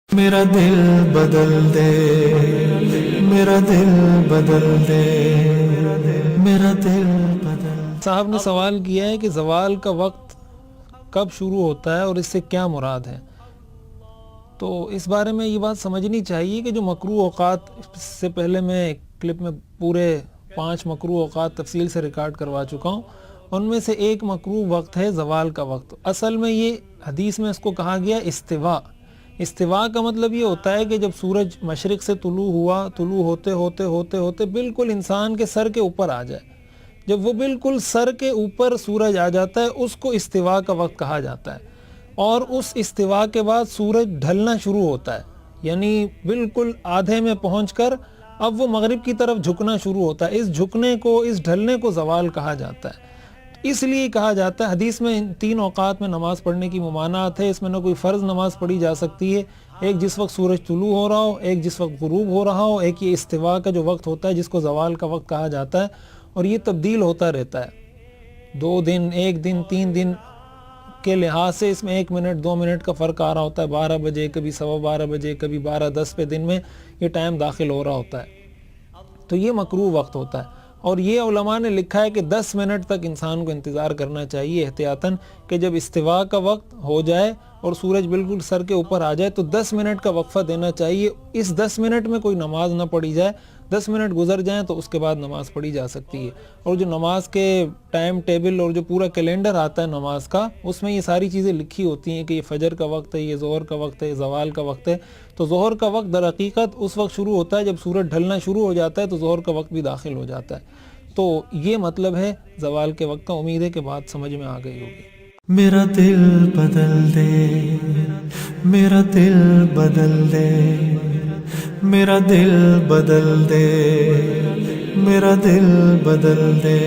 میرا دل بدل دے، میرا دل بدل دے، میرا دل بدل دے۔ صاحب نے سوال کیا ہے کہ زوال کا وقت کب شروع ہوتا ہے اور اس سے کیا مراد ہے؟ تو اس بارے میں یہ بات سمجھنی چاہیے کہ جو مکروہ اوقات، اس سے پہلے میں ایک کلپ میں پورے 5 مکروہ اوقات تفصیل سے ریکارڈ کروا چکا ہوں، ان میں سے ایک مکروہ وقت ہے زوال کا وقت۔ اصل میں یہ حدیث میں اس کو کہا گیا استوا۔ استوا کا مطلب یہ ہوتا ہے کہ جب سورج مشرق سے طلوع ہوا، طلوع ہوتے ہوتے ہوتے ہوتے بالکل انسان کے سر کے اوپر آ جائے، جب وہ بالکل سر کے اوپر سورج آ جاتا ہے اس کو استوا کا وقت کہا جاتا ہے۔ اور اس استوا کے بعد سورج ڈھلنا شروع ہوتا ہے، یعنی بالکل آدھے میں پہنچ کر اب وہ مغرب کی طرف جھکنا شروع ہوتا ہے۔ اس جھکنے کو، اس ڈھلنے کو زوال کہا جاتا ہے۔ اس لیے کہا جاتا ہے، حدیث میں ان 3 اوقات میں نماز پڑھنے کی ممانعت ہے۔ اس میں نہ کوئی فرض نماز پڑھی جا سکتی ہے، ایک جس وقت سورج طلوع ہو رہا ہو، ایک جس وقت غروب ہو رہا ہو، ایک یہ استوا کا جو وقت ہوتا ہے جس کو زوال کا وقت کہا جاتا ہے، اور یہ تبدیل ہوتا رہتا ہے۔ 2 دن، 1 دن، 3 دن کے لحاظ سے اس میں 1 منٹ 2 منٹ کا فرق آ رہا ہوتا ہے۔ 12 بجے، کبھی 12:15 بجے، کبھی 12:10 پہ دن میں یہ ٹائم داخل ہو رہا ہوتا ہے۔ تو یہ مکروہ وقت ہوتا ہے، اور یہ علماء نے لکھا ہے کہ 10 منٹ تک انسان کو انتظار کرنا چاہیے احتیاطاً، کہ جب استوا کا وقت ہو جائے اور سورج بالکل سر کے اوپر آ جائے تو 10 منٹ کا وقفہ دینا چاہیے۔ اس 10 منٹ میں کوئی نماز نہ پڑھی جائے، 10 منٹ گزر جائیں تو اس کے بعد نماز پڑھی جا سکتی ہے۔ اور جو نماز کے ٹائم ٹیبل اور جو پورا کیلنڈر آتا ہے نماز کا، اس میں یہ ساری چیزیں لکھی ہوتی ہیں کہ یہ فجر کا وقت ہے، یہ ظہر کا وقت ہے، یہ زوال کا وقت ہے۔ تو ظہر کا وقت در حقیقت اس وقت شروع ہوتا ہے جب سورج ڈھلنا شروع ہو جاتا ہے، تو ظہر کا وقت بھی داخل ہو جاتا ہے۔ تو یہ مطلب ہے زوال کے وقت کا۔ امید ہے کہ بات سمجھ میں آ گئی ہوگی۔ میرا دل بدل دے، میرا دل بدل دے، میرا دل بدل دے، میرا دل بدل دے۔